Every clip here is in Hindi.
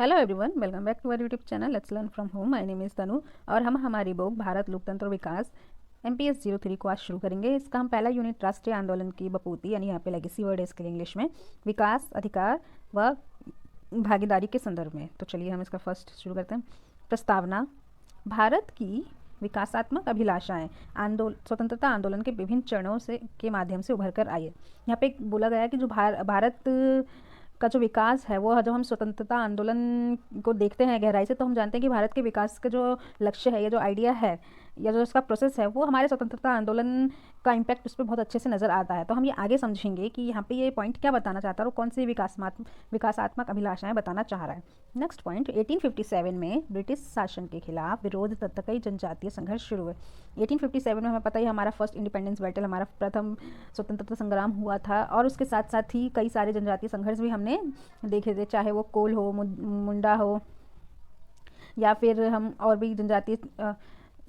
Hello everyone, welcome back to our YouTube channel let's learn from home. My name is Tanu और हम हमारी बुक भारत लोकतंत्र और विकास MPS 03 को आज शुरू करेंगे। इसका हम पहला यूनिट राष्ट्रीय आंदोलन की बपूती यानी यहाँ पे लेगेसी वर्ड है इसके लिए इंग्लिश में, विकास, अधिकार व भागीदारी के संदर्भ में। तो चलिए हम इसका फर्स्ट शुरू करते हैं। प्रस्तावना: भारत की विकासात्मक अभिलाषाएं स्वतंत्रता आंदोलन के विभिन्न चरणों से के माध्यम से उभर कर आई है। यहाँ पे बोला गया है कि जो भारत का जो विकास है वो जब हम स्वतंत्रता आंदोलन को देखते हैं गहराई से तो हम जानते हैं कि भारत के विकास का जो लक्ष्य है या जो आइडिया है या जो इसका प्रोसेस है वो हमारे स्वतंत्रता आंदोलन का इम्पैक्ट उस पर बहुत अच्छे से नज़र आता है। तो हम ये आगे समझेंगे कि यहाँ पे ये पॉइंट क्या बताना चाहता है और कौन सी विकासात्मक अभिलाषाएं बताना चाह रहा है। नेक्स्ट पॉइंट, 1857 में ब्रिटिश शासन के खिलाफ विरोध तथा कई जनजातीय संघर्ष शुरू हुए। 1857 में हमें पता ही हमारा फर्स्ट इंडिपेंडेंस बैटल, हमारा प्रथम स्वतंत्रता संग्राम हुआ था और उसके साथ साथ ही कई सारे जनजातीय संघर्ष भी हमने देखे थे, चाहे वो कोल हो, मुंडा हो या फिर हम और भी जनजातीय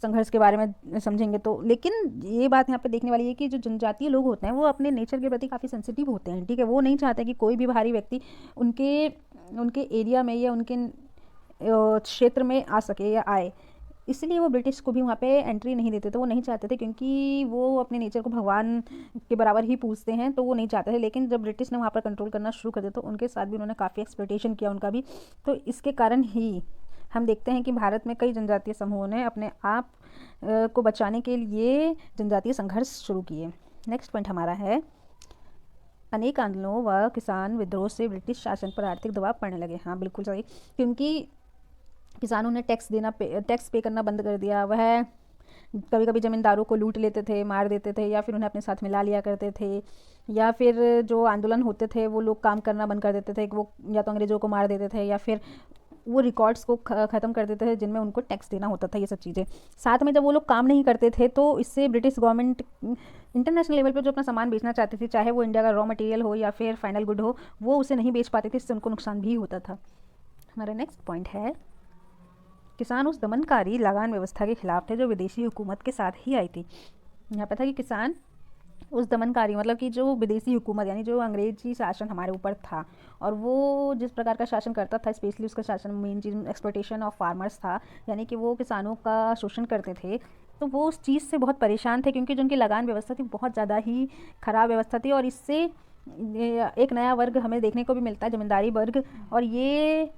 संघर्ष के बारे में समझेंगे। तो लेकिन ये बात यहाँ पे देखने वाली है कि जो जनजातीय लोग होते हैं वो अपने नेचर के प्रति काफ़ी सेंसिटिव होते हैं, ठीक है। वो नहीं चाहते कि कोई भी बाहरी व्यक्ति उनके एरिया में या उनके क्षेत्र में आ सके या आए, इसलिए वो ब्रिटिश को भी वहाँ पे एंट्री नहीं देते थे। वो नहीं चाहते थे क्योंकि वो अपने नेचर को भगवान के बराबर ही पूजते हैं, तो वो नहीं चाहते थे। लेकिन जब ब्रिटिश ने वहाँ पर कंट्रोल करना शुरू कर दिया तो उनके साथ भी उन्होंने काफ़ी एक्सप्लॉइटेशन किया उनका भी। तो इसके कारण ही हम देखते हैं कि भारत में कई जनजातीय समूहों ने अपने आप को बचाने के लिए जनजातीय संघर्ष शुरू किए। नेक्स्ट पॉइंट हमारा है, अनेक आंदोलनों व किसान विद्रोह से ब्रिटिश शासन पर आर्थिक दबाव पड़ने लगे। हाँ बिल्कुल सही, क्योंकि किसानों ने टैक्स पे करना बंद कर दिया। वह कभी कभी ज़मींदारों को लूट लेते थे, मार देते थे या फिर उन्हें अपने साथ मिला लिया करते थे, या फिर जो आंदोलन होते थे वो लोग काम करना बंद कर देते थे। वो या तो अंग्रेज़ों को मार देते थे या फिर वो रिकॉर्ड्स को ख़त्म कर देते थे जिनमें उनको टैक्स देना होता था, ये सब चीज़ें। साथ में जब वो लोग काम नहीं करते थे तो इससे ब्रिटिश गवर्नमेंट इंटरनेशनल लेवल पे जो अपना सामान बेचना चाहती थी, चाहे वो इंडिया का रॉ मटेरियल हो या फिर फाइनल गुड हो, वो उसे नहीं बेच पाते थे, इससे उनको नुकसान भी होता था। हमारा नेक्स्ट पॉइंट है, किसान उस दमनकारी लगान व्यवस्था के खिलाफ थे जो विदेशी हुकूमत के साथ ही आई थी। यहाँ पे था कि किसान उस दमनकारी मतलब कि जो विदेशी हुकूमत यानी जो अंग्रेजी शासन हमारे ऊपर था और वो जिस प्रकार का शासन करता था, स्पेशली उसका शासन main cheese exploitation of farmers था, यानी कि वो किसानों का शोषण करते थे। तो वो उस चीज़ से बहुत परेशान थे क्योंकि जो उनकी लगान व्यवस्था थी बहुत ज़्यादा ही ख़राब व्यवस्था थी और इससे एक नया वर्ग हमें देखने को भी मिलता है, जमींदारी वर्ग। और ये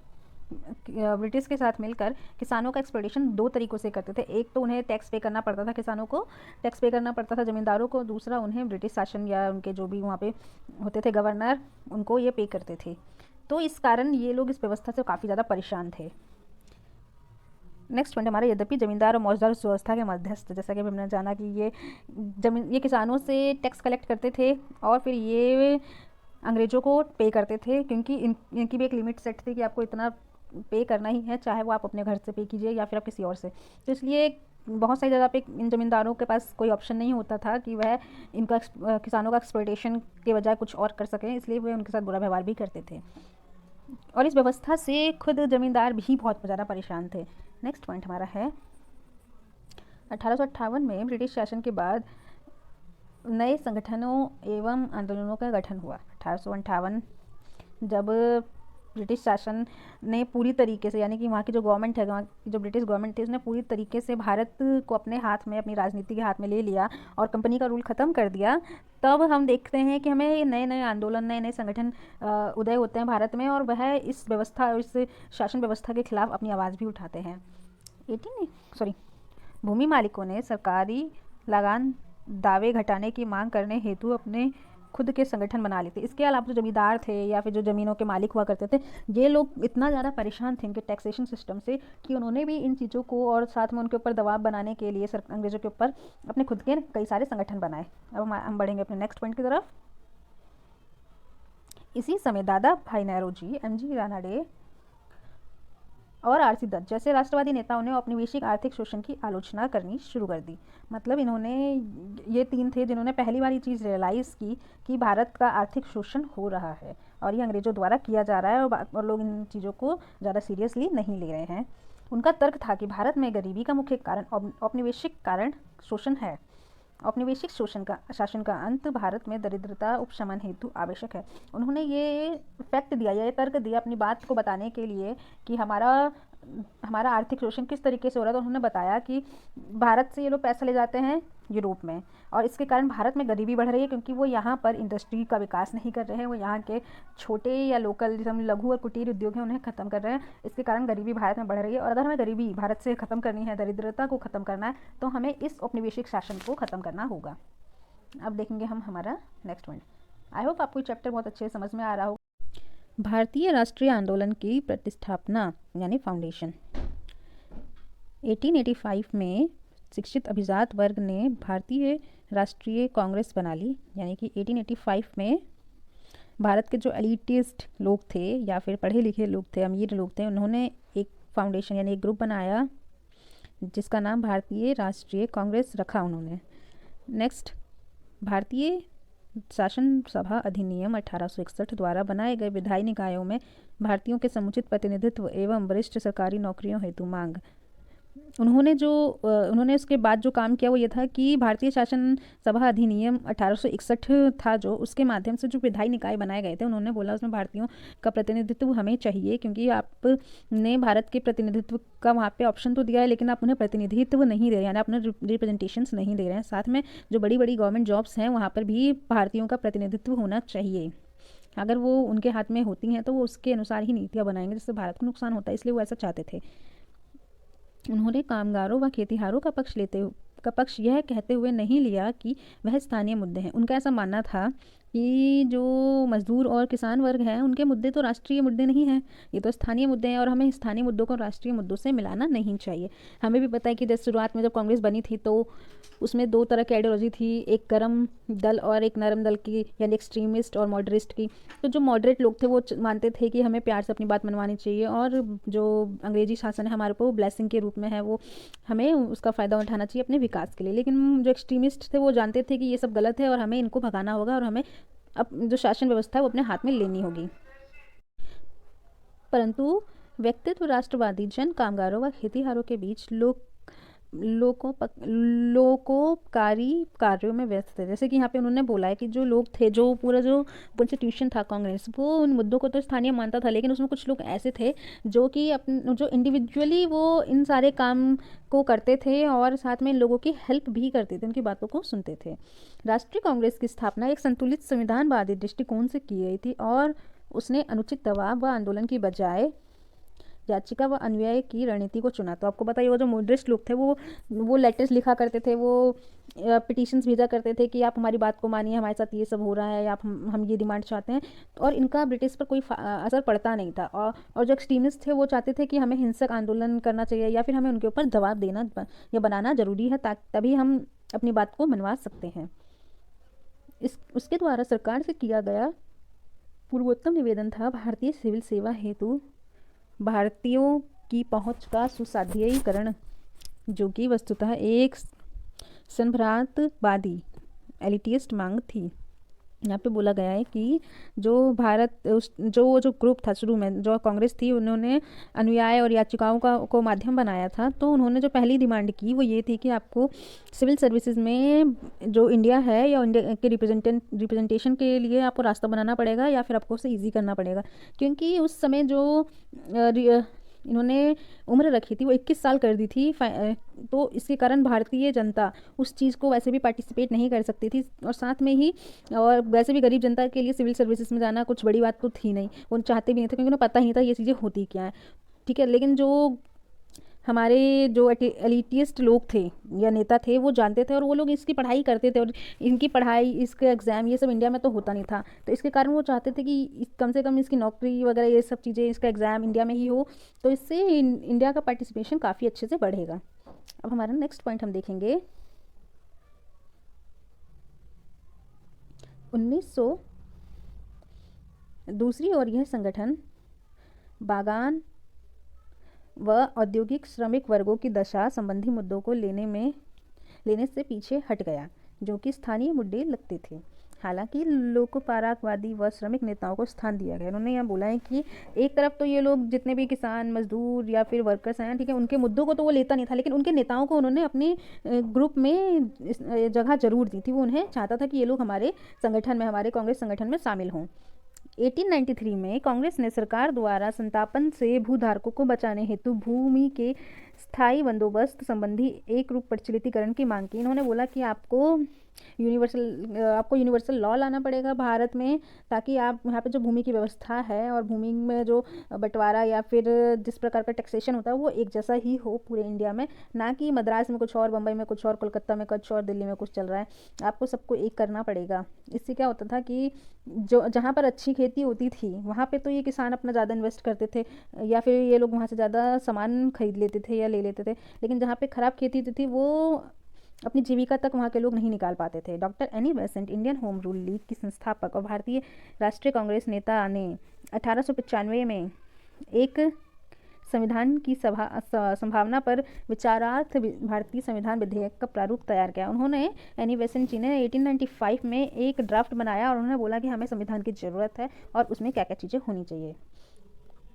ब्रिटिश के साथ मिलकर किसानों का एक्सप्लॉइटेशन दो तरीक़ों से करते थे। एक तो उन्हें टैक्स पे करना पड़ता था, किसानों को टैक्स पे करना पड़ता था ज़मींदारों को। दूसरा, उन्हें ब्रिटिश शासन या उनके जो भी वहाँ पे होते थे गवर्नर, उनको ये पे करते थे। तो इस कारण ये लोग इस व्यवस्था से काफ़ी ज़्यादा परेशान थे। नेक्स्ट पॉइंट हमारा, यद्यपि जमींदार और मौजदार उस व्यवस्था के मध्यस्थ, जैसा कि हमने जाना कि ये किसानों से टैक्स कलेक्ट करते थे और फिर ये अंग्रेज़ों को पे करते थे, क्योंकि इनकी भी एक लिमिट सेट थी कि आपको इतना पे करना ही है, चाहे वो आप अपने घर से पे कीजिए या फिर आप किसी और से। तो इसलिए बहुत सारी जगह पे इन ज़मींदारों के पास कोई ऑप्शन नहीं होता था कि वह इनका किसानों का एक्सप्लॉइटेशन के बजाय कुछ और कर सकें, इसलिए वे उनके साथ बुरा व्यवहार भी करते थे और इस व्यवस्था से खुद ज़मींदार भी बहुत ज़्यादा परेशान थे। नेक्स्ट पॉइंट हमारा है, 1858 में ब्रिटिश शासन के बाद नए संगठनों एवं आंदोलनों का गठन हुआ। 1858 जब ब्रिटिश शासन ने पूरी तरीके से, यानी कि वहाँ की जो गवर्नमेंट है, वहाँ की जो ब्रिटिश गवर्नमेंट थी, उसने पूरी तरीके से भारत को अपने हाथ में, अपनी राजनीति के हाथ में ले लिया और कंपनी का रूल ख़त्म कर दिया, तब हम देखते हैं कि हमें नए नए आंदोलन, नए नए संगठन उदय होते हैं भारत में और वह इस व्यवस्था, इस शासन व्यवस्था के खिलाफ अपनी आवाज़ भी उठाते हैं। भूमि मालिकों ने सरकारी लगान दावे घटाने की मांग करने हेतु अपने खुद के संगठन बना लेते। इसके अलावा जो जमींदार थे या फिर जो ज़मीनों के मालिक हुआ करते थे, ये लोग इतना ज़्यादा परेशान थे इनके टैक्सेशन सिस्टम से कि उन्होंने भी इन चीज़ों को और साथ में उनके ऊपर दबाव बनाने के लिए अंग्रेज़ों के ऊपर अपने खुद के कई सारे संगठन बनाए। अब हम बढ़ेंगे अपने नेक्स्ट पॉइंट की तरफ। इसी समय दादा भाई नौरोजी, MG रानाडे और RC दत्त जैसे राष्ट्रवादी नेताओं ने औपनिवेशिक आर्थिक शोषण की आलोचना करनी शुरू कर दी। मतलब ये तीन थे जिन्होंने पहली बार ये चीज़ रियलाइज़ की कि भारत का आर्थिक शोषण हो रहा है और ये अंग्रेज़ों द्वारा किया जा रहा है और लोग इन चीज़ों को ज़्यादा सीरियसली नहीं ले रहे हैं। उनका तर्क था कि भारत में गरीबी का मुख्य कारण औपनिवेशिक कारण शोषण है। औपनिवेशिक शासन का अंत भारत में दरिद्रता उपशमन हेतु आवश्यक है। उन्होंने ये फैक्ट दिया, ये तर्क दिया अपनी बात को बताने के लिए कि हमारा आर्थिक शोषण किस तरीके से हो रहा है। तो उन्होंने बताया कि भारत से ये लोग पैसा ले जाते हैं यूरोप में, और इसके कारण भारत में गरीबी बढ़ रही है, क्योंकि वो यहाँ पर इंडस्ट्री का विकास नहीं कर रहे हैं। वो यहाँ के छोटे या लोकल जिसमें लघु और कुटीर उद्योग हैं उन्हें ख़त्म कर रहे हैं। इसके कारण गरीबी भारत में बढ़ रही है, और अगर हमें गरीबी भारत से ख़त्म करनी है, दरिद्रता को ख़त्म करना है, तो हमें इस औपनिवेशिक शासन को ख़त्म करना होगा। अब देखेंगे हम हमारा नेक्स्ट पॉइंट। आई होप आपको चैप्टर बहुत अच्छे से समझ में आ रहा हो। भारतीय राष्ट्रीय आंदोलन की प्रतिष्ठापना यानी फाउंडेशन। 1885 में शिक्षित अभिजात वर्ग ने भारतीय राष्ट्रीय कांग्रेस बना ली, यानी कि 1885 में भारत के जो एलिटिस्ट लोग थे या फिर पढ़े लिखे लोग थे, अमीर लोग थे, उन्होंने एक फाउंडेशन यानी एक ग्रुप बनाया जिसका नाम भारतीय राष्ट्रीय कांग्रेस रखा उन्होंने। नेक्स्ट, भारतीय शासन सभा अधिनियम 1861 द्वारा बनाए गए विधायी निकायों में भारतीयों के समुचित प्रतिनिधित्व एवं वरिष्ठ सरकारी नौकरियों हेतु मांग। उन्होंने उसके बाद जो काम किया वो ये था कि भारतीय शासन सभा अधिनियम 1861 था जो, उसके माध्यम से जो विधायी निकाय बनाए गए थे, उन्होंने बोला उसमें भारतीयों का प्रतिनिधित्व हमें चाहिए, क्योंकि आपने भारत के प्रतिनिधित्व का वहाँ पे ऑप्शन तो दिया है, लेकिन आप उन्हें प्रतिनिधित्व नहीं दे रहे हैं, यानी आप उन्हें रिप्रेजेंटेशंस नहीं दे रहे हैं। साथ में जो बड़ी बड़ी गवर्नमेंट जॉब्स हैं वहाँ पर भी भारतीयों का प्रतिनिधित्व होना चाहिए। अगर वो उनके हाथ में होती हैं तो वो उसके अनुसार ही नीतियाँ बनाएंगे, जिससे भारत को नुकसान होता है, इसलिए वो ऐसा चाहते थे। उन्होंने कामगारों व खेतिहारों का पक्ष यह कहते हुए नहीं लिया कि वह स्थानीय मुद्दे हैं। उनका ऐसा मानना था कि जो मजदूर और किसान वर्ग हैं उनके मुद्दे तो राष्ट्रीय मुद्दे नहीं हैं, ये तो स्थानीय मुद्दे हैं, और हमें स्थानीय मुद्दों को राष्ट्रीय मुद्दों से मिलाना नहीं चाहिए। हमें भी पता है कि जैसे शुरुआत में जब कांग्रेस बनी थी तो उसमें दो तरह की आइडियोलॉजी थी, एक गर्म दल और एक नरम दल की, यानी एक्सट्रीमिस्ट और मॉडरेट की। तो जो मॉडरेट लोग थे वो मानते थे कि हमें प्यार से अपनी बात मनवानी चाहिए, और जो अंग्रेजी शासन है हमारे को ब्लेसिंग के रूप में है, वो हमें उसका फ़ायदा उठाना चाहिए अपने विकास के लिए। लेकिन जो एक्सट्रीमिस्ट थे वो जानते थे कि ये सब गलत है और हमें इनको भगाना होगा, और हमें अब जो शासन व्यवस्था है वो अपने हाथ में लेनी होगी। परंतु व्यक्तित्व राष्ट्रवादी जन कामगारों व खेतिहारों के बीच लोकोपकारी कार्यों में व्यस्त थे। जैसे कि यहाँ पे उन्होंने बोला है कि जो लोग थे, जो पूरा जो कॉन्स्टिट्यूशन था कांग्रेस, वो उन मुद्दों को तो स्थानीय मानता था, लेकिन उसमें कुछ लोग ऐसे थे जो कि जो इंडिविजुअली वो इन सारे काम को करते थे और साथ में इन लोगों की हेल्प भी करते थे, उनकी बातों को सुनते थे। राष्ट्रीय कांग्रेस की स्थापना एक संतुलित संविधानवादी दृष्टिकोण से की गई थी, और उसने अनुचित दबाव व आंदोलन की बजाय याचिका व अन्याय की रणनीति को चुना। तो आपको बताइए वो जो मॉडरेट लोग थे वो लेटर्स लिखा करते थे, वो पिटिशंस भेजा करते थे कि आप हमारी बात को मानिए, हमारे साथ ये सब हो रहा है, आप हम ये डिमांड चाहते हैं, और इनका ब्रिटिश पर कोई असर पड़ता नहीं था। और जो एक्सट्रीमिस्ट थे वो चाहते थे कि हमें हिंसक आंदोलन करना चाहिए या फिर हमें उनके ऊपर दबाव देना या बनाना ज़रूरी है, तभी हम अपनी बात को मनवा सकते हैं। उसके द्वारा सरकार से किया गया पूर्वोत्तम निवेदन था भारतीय सिविल सेवा हेतु भारतीयों की पहुंच का सुसाध्यीकरण, जो कि वस्तुतः एक संभ्रांतवादी एलिटिस्ट मांग थी। यहाँ पे बोला गया है कि जो ग्रुप था शुरू में, जो कांग्रेस थी, उन्होंने अनुयाय और याचिकाओं को माध्यम बनाया था। तो उन्होंने जो पहली डिमांड की वो ये थी कि आपको सिविल सर्विसेज में जो इंडिया है या इंडिया के रिप्रेजेंटेशन के लिए आपको रास्ता बनाना पड़ेगा, या फिर आपको उसे ईजी करना पड़ेगा, क्योंकि उस समय जो इन्होंने उम्र रखी थी वो 21 साल कर दी थी। तो इसके कारण भारतीय जनता उस चीज़ को वैसे भी पार्टिसिपेट नहीं कर सकती थी, और साथ में ही और वैसे भी गरीब जनता के लिए सिविल सर्विसेज में जाना कुछ बड़ी बात तो थी नहीं, वो चाहते भी नहीं थे, क्योंकि उन्हें पता ही नहीं था ये चीज़ें होती क्या है। ठीक है, लेकिन जो हमारे जो एलिटिस्ट लोग थे या नेता थे वो जानते थे, और वो लोग इसकी पढ़ाई करते थे, और इनकी पढ़ाई, इसके एग्ज़ाम, ये सब इंडिया में तो होता नहीं था। तो इसके कारण वो चाहते थे कि कम से कम इसकी नौकरी वगैरह ये सब चीज़ें, इसका एग्ज़ाम इंडिया में ही हो, तो इससे इंडिया का पार्टिसिपेशन काफ़ी अच्छे से बढ़ेगा। अब हमारा नेक्स्ट पॉइंट हम देखेंगे 1900। दूसरी ओर यह संगठन बागान व औद्योगिक श्रमिक वर्गों की दशा संबंधी मुद्दों को लेने से पीछे हट गया, जो कि स्थानीय मुद्दे लगते थे। हालांकि लोकपरागवादी व श्रमिक नेताओं को स्थान दिया गया। उन्होंने यहाँ बोला है कि एक तरफ तो ये लोग जितने भी किसान मजदूर या फिर वर्कर्स हैं, ठीक है, उनके मुद्दों को तो वो लेता नहीं था, लेकिन उनके नेताओं को उन्होंने अपने ग्रुप में जगह जरूर दी थी। वो उन्हें चाहता था कि ये लोग हमारे संगठन में, हमारे कांग्रेस संगठन में शामिल हों। 1893 में कांग्रेस ने सरकार द्वारा संतापन से भूधारकों को बचाने हेतु भूमि के स्थायी बंदोबस्त संबंधी एक रूप प्रचलितीकरण की मांग की। इन्होंने बोला कि आपको यूनिवर्सल लॉ लाना पड़ेगा भारत में, ताकि आप यहाँ पे जो भूमि की व्यवस्था है और भूमि में जो बंटवारा या फिर जिस प्रकार का टैक्सेशन होता है वो एक जैसा ही हो पूरे इंडिया में, ना कि मद्रास में कुछ और, बम्बई में कुछ और, कोलकाता में कुछ और, दिल्ली में कुछ चल रहा है। आपको सबको एक करना पड़ेगा। इससे क्या होता था कि जो जहाँ पर अच्छी खेती होती थी वहाँ पे तो ये किसान अपना ज़्यादा इन्वेस्ट करते थे, या फिर ये लोग वहाँ से ज़्यादा सामान खरीद लेते थे या ले लेते थे, लेकिन जहाँ पे ख़राब खेती होती थी वो अपनी जीविका तक वहाँ के लोग नहीं निकाल पाते थे। Doctor Annie Besant Indian home rule league की संस्थापक और भारतीय राष्ट्रीय कांग्रेस नेता ने 1895 में एक संविधान की संभावना पर विचारार्थ भारतीय संविधान विधेयक का प्रारूप तैयार किया। उन्होंने एनी बेसेंट जी ने 1895 में एक ड्राफ्ट बनाया और उन्होंने बोला कि हमें संविधान की ज़रूरत है और उसमें क्या क्या चीज़ें होनी चाहिए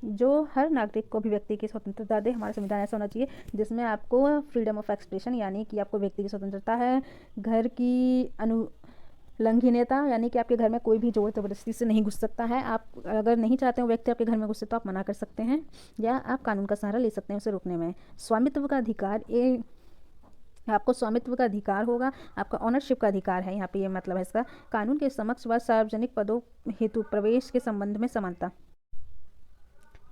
जो हर नागरिक को अभिव्यक्ति की स्वतंत्रता दे। हमारा संविधान ऐसा होना चाहिए जिसमें आपको फ्रीडम ऑफ एक्सप्रेशन यानी कि आपको व्यक्ति की स्वतंत्रता है, घर की अनुलंघनीयता यानी कि आपके घर में कोई भी जोर जबरदस्ती से नहीं घुस सकता है। आप अगर नहीं चाहते हो व्यक्ति आपके घर में घुसे तो आप मना कर सकते हैं या आप कानून का सहारा ले सकते हैं उसे रोकने में। स्वामित्व का अधिकार, ये आपको स्वामित्व का अधिकार होगा, आपका ऑनरशिप का अधिकार है। यहाँ पे ये मतलब है इसका। कानून के समक्ष व सार्वजनिक पदों हेतु प्रवेश के संबंध में समानता।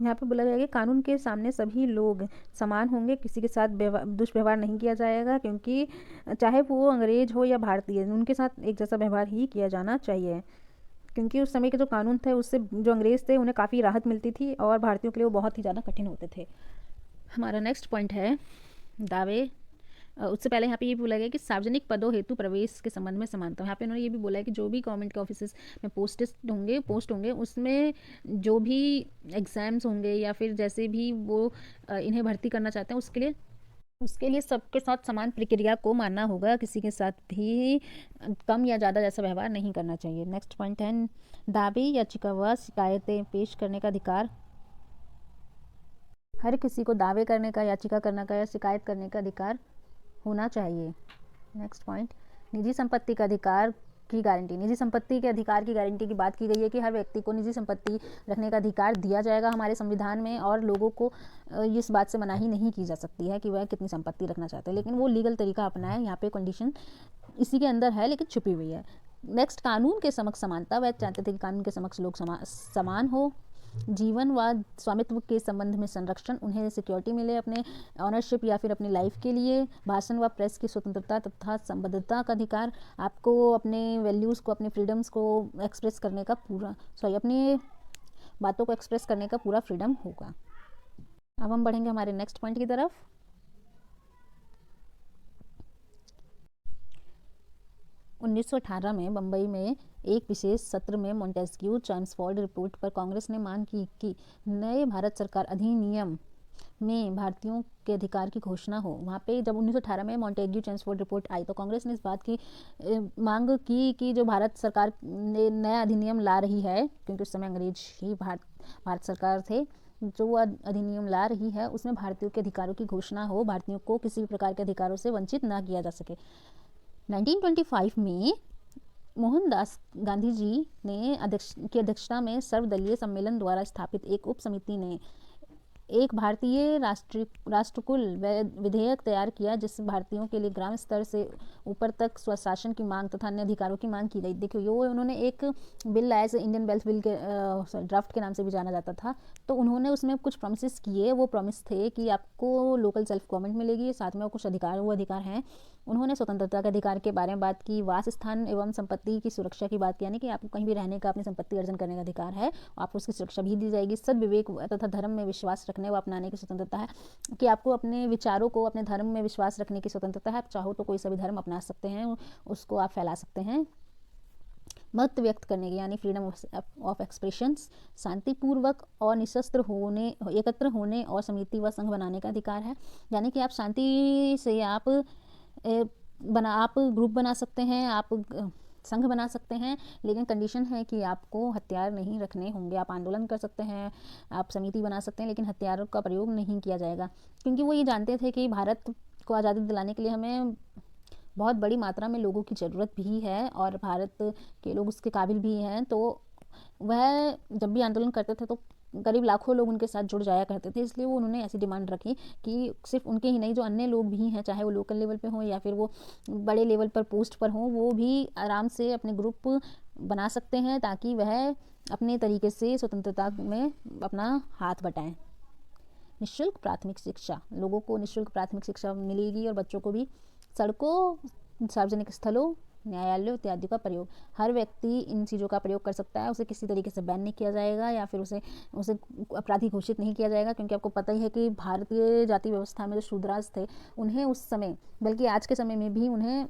यहाँ पे बोला गया कि कानून के सामने सभी लोग समान होंगे, किसी के साथ दुष्व्यवहार नहीं किया जाएगा, क्योंकि चाहे वो अंग्रेज हो या भारतीय, उनके साथ एक जैसा व्यवहार ही किया जाना चाहिए। क्योंकि उस समय के जो कानून थे उससे जो अंग्रेज थे उन्हें काफ़ी राहत मिलती थी और भारतीयों के लिए वो बहुत ही ज़्यादा कठिन होते थे। हमारा नेक्स्ट पॉइंट है दावे। उससे पहले यहाँ पे ये भी बोला गया कि सार्वजनिक पदों हेतु प्रवेश के संबंध में समानता। यहाँ पे उन्होंने ये भी बोला है कि जो भी गवर्नमेंट के ऑफिस में पोस्ट होंगे उसमें जो भी एग्ज़ाम्स होंगे या फिर जैसे भी वो इन्हें भर्ती करना चाहते हैं उसके लिए सबके साथ समान प्रक्रिया को मानना होगा, किसी के साथ भी कम या ज़्यादा जैसा व्यवहार नहीं करना चाहिए। नेक्स्ट पॉइंट है दावे, याचिका व शिकायतें पेश करने का अधिकार। हर किसी को दावे करने का, याचिका करने का या शिकायत करने का अधिकार होना चाहिए। नेक्स्ट पॉइंट निजी संपत्ति का अधिकार की गारंटी। निजी संपत्ति के अधिकार की गारंटी की बात की गई है कि हर व्यक्ति को निजी संपत्ति रखने का अधिकार दिया जाएगा हमारे संविधान में, और लोगों को इस बात से मनाही नहीं की जा सकती है कि वह कितनी संपत्ति रखना चाहते हैं, लेकिन वो लीगल तरीका अपनाए। यहाँ पे कंडीशन इसी के अंदर है लेकिन छुपी हुई है। नेक्स्ट कानून के समक्ष समानता। वह चाहते थे कि कानून के समक्ष लोग समान हो। जीवन व स्वामित्व के संबंध में संरक्षण, उन्हें सिक्योरिटी मिले अपने ऑनरशिप या फिर अपनी लाइफ के लिए। भाषण व प्रेस की स्वतंत्रता तथा संबद्धता का अधिकार। आपको अपने वैल्यूज़ को, अपने फ्रीडम्स को एक्सप्रेस करने का अपनी बातों को एक्सप्रेस करने का पूरा फ्रीडम होगा। अब हम बढ़ेंगे हमारे नेक्स्ट पॉइंट की तरफ। उन्नीस 1918 में बम्बई में एक विशेष सत्र में मॉन्टेस्क्यू चैम्सफोर्ड रिपोर्ट पर कांग्रेस ने मांग की कि नए भारत सरकार अधिनियम में भारतीयों के अधिकार की घोषणा हो। वहाँ पे जब 1918 में मॉन्टेग्यू चैम्सफोर्ड रिपोर्ट आई तो कांग्रेस ने इस बात की मांग की कि जो भारत सरकार ने नया अधिनियम ला रही है, क्योंकि उस समय अंग्रेज ही भारत सरकार थे, जो अधिनियम ला रही है उसमें भारतीयों के अधिकारों की घोषणा हो, भारतीयों को किसी भी प्रकार के अधिकारों से वंचित ना किया जा सके। 1925 में मोहनदास गांधी जी ने की अध्यक्षता में सर्वदलीय सम्मेलन द्वारा स्थापित एक उप समिति ने एक भारतीय राष्ट्रकुल विधेयक तैयार किया, जिससे भारतीयों के लिए ग्राम स्तर से ऊपर तक स्वशासन की मांग तथा अन्य अधिकारों की मांग की गई। देखिए यो उन्होंने एक बिल लाया, इंडियन वेल्थ बिल के ड्राफ्ट के नाम से भी जाना जाता था। तो उन्होंने उसमें कुछ प्रॉमिसेस किए। वो प्रॉमिस थे कि आपको लोकल सेल्फ गवर्नमेंट मिलेगी, साथ में कुछ अधिकार, वो अधिकार हैं। उन्होंने स्वतंत्रता के अधिकार के बारे में बात की, वास स्थान एवं संपत्ति की सुरक्षा की बात की, यानी कि आपको कहीं भी रहने का, अपनी संपत्ति अर्जन करने का अधिकार है, आपको उसकी सुरक्षा भी दी जाएगी। सद्विवेक तथा धर्म में विश्वास रखने व अपनाने की स्वतंत्रता है, कि आपको अपने विचारों को, अपने धर्म में विश्वास रखने की स्वतंत्रता है। आप चाहो तो कोई सा भी धर्म अपना सकते हैं, उसको आप फैला सकते हैं। मत व्यक्त करने की यानी फ्रीडम ऑफ एक्सप्रेशंस। शांतिपूर्वक और निशस्त्र होने, एकत्र होने और समिति व संघ बनाने का अधिकार है, यानी कि आप शांति से आप ग्रुप बना सकते हैं, आप संघ बना सकते हैं, लेकिन कंडीशन है कि आपको हथियार नहीं रखने होंगे। आप आंदोलन कर सकते हैं, आप समिति बना सकते हैं, लेकिन हथियारों का प्रयोग नहीं किया जाएगा, क्योंकि वो ये जानते थे कि भारत को आज़ादी दिलाने के लिए हमें बहुत बड़ी मात्रा में लोगों की ज़रूरत भी है और भारत के लोग उसके काबिल भी हैं। तो वह जब भी आंदोलन करते थे तो करीब लाखों लोग उनके साथ जुड़ जाया करते थे, इसलिए वो उन्होंने ऐसी डिमांड रखी कि सिर्फ उनके ही नहीं, जो अन्य लोग भी हैं, चाहे वो लोकल लेवल पे हों या फिर वो बड़े लेवल पर पोस्ट पर हों, वो भी आराम से अपने ग्रुप बना सकते हैं ताकि वह अपने तरीके से स्वतंत्रता में अपना हाथ बटाएं। निःशुल्क प्राथमिक शिक्षा, लोगों को निःशुल्क प्राथमिक शिक्षा मिलेगी और बच्चों को भी सड़कों, सार्वजनिक स्थलों, न्यायालयों इत्यादि का प्रयोग, हर व्यक्ति इन चीज़ों का प्रयोग कर सकता है। उसे किसी तरीके से बैन नहीं किया जाएगा या फिर उसे अपराधी घोषित नहीं किया जाएगा, क्योंकि आपको पता ही है कि भारतीय जाति व्यवस्था में जो शूद्रास थे उन्हें उस समय, बल्कि आज के समय में भी उन्हें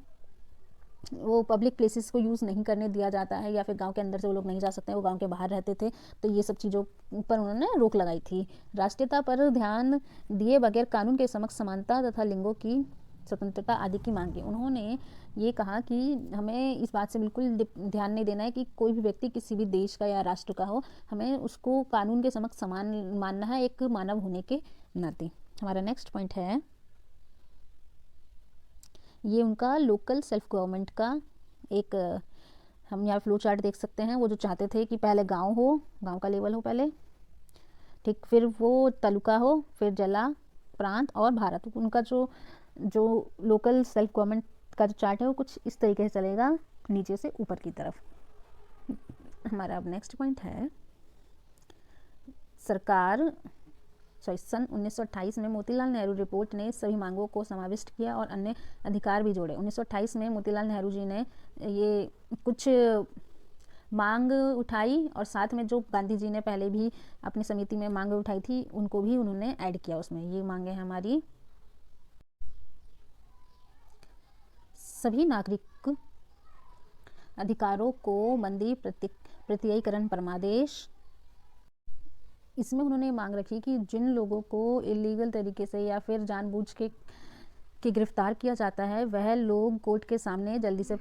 वो पब्लिक प्लेसेस को यूज़ नहीं करने दिया जाता है, या फिर गांव के अंदर से वो लोग नहीं जा सकते हैं, वो गांव के बाहर रहते थे। तो ये सब चीज़ों पर उन्होंने रोक लगाई थी। राष्ट्रीयता पर ध्यान दिए बगैर कानून के समक्ष समानता तथा लिंगों की स्वतंत्रता आदि की मांग की। उन्होंने ये कहा कि हमें इस बात से बिल्कुल ध्यान नहीं देना है कि कोई भी व्यक्ति किसी भी देश का या राष्ट्र का हो, हमें उसको कानून के समक्ष समान मानना है, एक मानव होने के नाते। हमारा नेक्स्ट पॉइंट है, ये उनका लोकल सेल्फ गवर्नमेंट का एक, हम यहाँ फ्लो चार्ट देख सकते हैं। वो जो चाहते थे कि पहले गांव हो, गांव का लेवल हो पहले, ठीक, फिर वो तालुका हो, फिर जिला, प्रांत और भारत। उनका जो लोकल सेल्फ गवर्नमेंट का जो चार्ट है वो कुछ इस तरीके से चलेगा, नीचे से ऊपर की तरफ। हमारा अब नेक्स्ट पॉइंट है, सरकार सन 1928 में मोतीलाल नेहरू रिपोर्ट ने सभी मांगों को समाविष्ट किया और अन्य अधिकार भी जोड़े। 1928 में मोतीलाल नेहरू जी ने ये कुछ मांग उठाई और साथ में जो गांधी जी ने पहले भी अपनी समिति में मांग उठाई थी उनको भी उन्होंने ऐड किया उसमें। ये मांगे हैं हमारी, सभी नागरिक अधिकारों को बंदी प्रत्ययीकरण परमादेश। इसमें उन्होंने मांग रखी कि जिन लोगों को इलीगल तरीके से या फिर जानबूझ के गिरफ्तार किया जाता है, वह लोग कोर्ट के सामने जल्दी से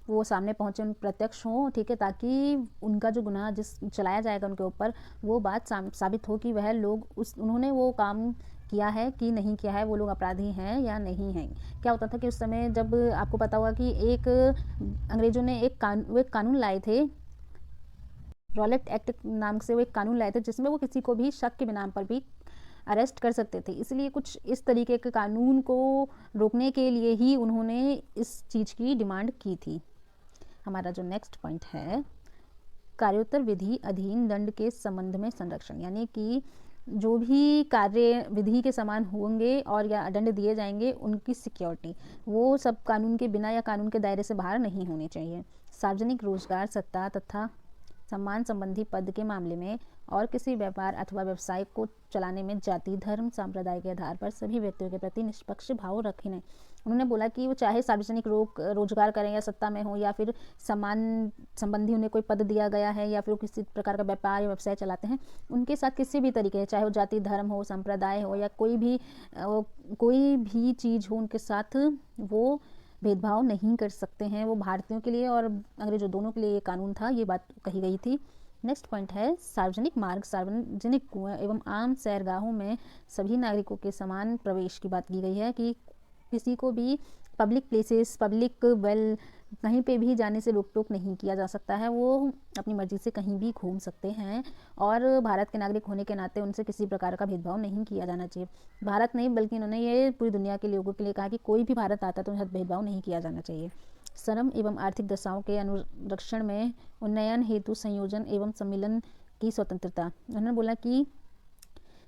वो सामने पहुंचे, उन प्रत्यक्ष हों, ठीक है, ताकि उनका जो गुनाह जिस चलाया जाएगा उनके ऊपर, वो बात साबित हो कि वह लोग उन्होंने वो काम किया है कि नहीं किया है, वो लोग अपराधी हैं या नहीं हैं। क्या होता था कि उस समय, जब आपको पता होगा कि एक अंग्रेजों ने एक कानून लाए थे, रॉलेट एक्ट नाम से वो एक कानून लाए थे, जिसमें वो किसी को भी शक के बिना पर भी अरेस्ट कर सकते थे। इसलिए कुछ इस तरीके के कानून को रोकने के लिए ही उन्होंने इस चीज़ की डिमांड की थी। हमारा जो नेक्स्ट पॉइंट है, कार्योत्तर विधि अधीन दंड के संबंध में संरक्षण, यानी कि जो भी कार्य विधि के समान होंगे और या दंड दिए जाएंगे, उनकी सिक्योरिटी, वो सब कानून के बिना या कानून के दायरे से बाहर नहीं होने चाहिए। सार्वजनिक रोजगार, सत्ता तथा सम्मान संबंधी पद के मामले में और किसी व्यापार अथवा व्यवसाय को चलाने में जाति, धर्म, संप्रदाय के आधार पर सभी व्यक्तियों के प्रति निष्पक्ष भाव रखें। उन्होंने बोला कि वो चाहे सार्वजनिक रोजगार करें या सत्ता में हो, या फिर सम्मान संबंधी उन्हें कोई पद दिया गया है, या फिर वो किसी प्रकार का व्यापार या व्यवसाय चलाते हैं, उनके साथ किसी भी तरीके, चाहे वो जाति, धर्म हो, संप्रदाय हो, या कोई भी चीज़ हो, उनके साथ वो भेदभाव नहीं कर सकते हैं। वो भारतीयों के लिए और अंग्रेजों दोनों के लिए ये कानून था, ये बात कही गई थी। नेक्स्ट पॉइंट है, सार्वजनिक मार्ग, सार्वजनिक कुएं एवं आम सैरगाहों में सभी नागरिकों के समान प्रवेश की बात की गई है, कि किसी को भी पब्लिक प्लेसेस, पब्लिक कहीं पे भी जाने से रोक टोक नहीं किया जा सकता है, वो अपनी मर्जी से कहीं भी घूम सकते हैं, और भारत के नागरिक होने के नाते उनसे किसी प्रकार का भेदभाव नहीं किया जाना चाहिए। भारत नहीं, बल्कि उन्होंने ये पूरी दुनिया के लोगों के लिए कहा कि कोई भी भारत आता तो उनसे भेदभाव नहीं किया जाना चाहिए। श्रम एवं आर्थिक दशाओं के अनुरक्षण में उन्नयन हेतु संयोजन एवं सम्मिलन की स्वतंत्रता। उन्होंने बोला कि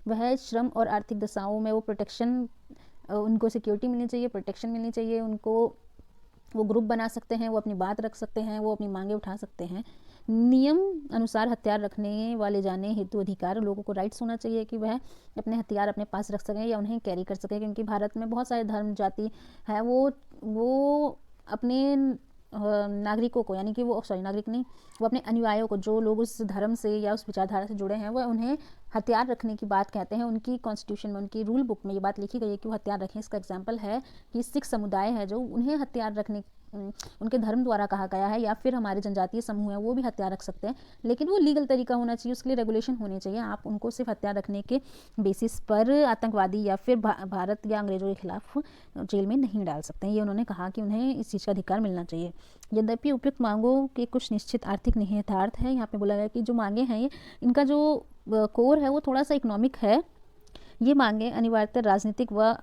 वह श्रम और आर्थिक दशाओं में वो प्रोटेक्शन, उनको सिक्योरिटी मिलनी चाहिए, प्रोटेक्शन मिलनी चाहिए, उनको वो ग्रुप बना सकते हैं, वो अपनी बात रख सकते हैं, वो अपनी मांगे उठा सकते हैं। नियम अनुसार हथियार रखने वाले जाने हेतु अधिकार, लोगों को राइट्स होना चाहिए कि वह अपने हथियार अपने पास रख सकें या उन्हें कैरी कर सकें, क्योंकि भारत में बहुत सारे धर्म जाति है, वो अपने नागरिकों को, यानी कि नागरिक नहीं, वो अपने अनुयायियों को, जो लोग उस धर्म से या उस विचारधारा से जुड़े हैं, वह उन्हें हथियार रखने की बात कहते हैं। उनकी कॉन्स्टिट्यूशन में, उनकी रूल बुक में ये बात लिखी गई है कि वो हथियार रखें। इसका एग्जाम्पल है कि सिख समुदाय है जो, उन्हें हथियार रखने उनके धर्म द्वारा कहा गया है, या फिर हमारे जनजातीय समूह हैं वो भी हथियार रख सकते हैं, लेकिन वो लीगल तरीका होना चाहिए, उसके लिए रेगुलेशन होनी चाहिए। आप उनको सिर्फ हथियार रखने के बेसिस पर आतंकवादी या फिर भारत या अंग्रेज़ों के खिलाफ जेल में नहीं डाल सकते हैं। ये उन्होंने कहा कि उन्हें इस चीज़ का अधिकार मिलना चाहिए। यद्यपि उपयुक्त मांगों के कुछ निश्चित आर्थिक निहितार्थ है। यहाँ पे बोला गया कि जो मांगे हैं ये, इनका जो कोर है वो थोड़ा सा इकोनॉमिक है। ये मांगे अनिवार्यतः राजनीतिक व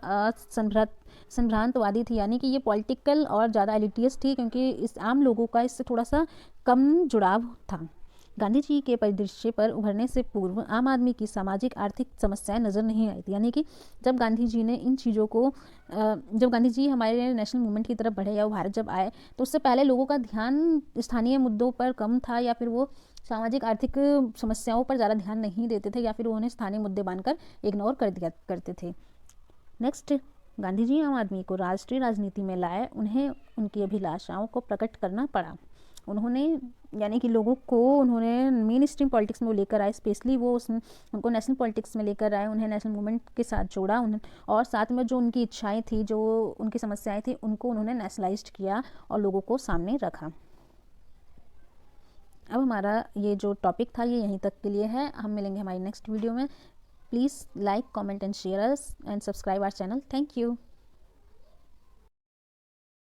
संभ्रांतवादी थी, यानी कि ये पॉलिटिकल और ज़्यादा एलिटियस थी, क्योंकि इस आम लोगों का इससे थोड़ा सा कम जुड़ाव था। गांधी जी के परिदृश्य पर उभरने से पूर्व आम आदमी की सामाजिक आर्थिक समस्याएं नज़र नहीं आई थी, यानी कि जब गांधी जी ने इन चीज़ों को जब गांधी जी हमारे नेशनल मूवमेंट की तरफ बढ़े या वो भारत जब आए, तो उससे पहले लोगों का ध्यान स्थानीय मुद्दों पर कम था, या फिर वो सामाजिक आर्थिक समस्याओं पर ज़्यादा ध्यान नहीं देते थे, या फिर उन्हें स्थानीय मुद्दे मानकर इग्नोर कर दिया करते थे। नेक्स्ट, गांधी जी आम आदमी को राष्ट्रीय राजनीति में लाए, उन्हें उनकी अभिलाषाओं को प्रकट करना पड़ा। उन्होंने, यानी कि लोगों को उन्होंने मेन स्ट्रीम पॉलिटिक्स में लेकर आए, स्पेशली वो उनको नेशनल पॉलिटिक्स में लेकर आए, उन्हें नेशनल मूवमेंट के साथ जोड़ा, उन्हें और साथ में जो उनकी इच्छाएं थी, जो उनकी समस्याएं थी, उनको उन्होंने नेशनलाइज्ड किया और लोगों को सामने रखा। अब हमारा ये जो टॉपिक था ये यहीं तक के लिए है। हम मिलेंगे हमारी नेक्स्ट वीडियो में। Please like, comment and share us and subscribe our channel. Thank you.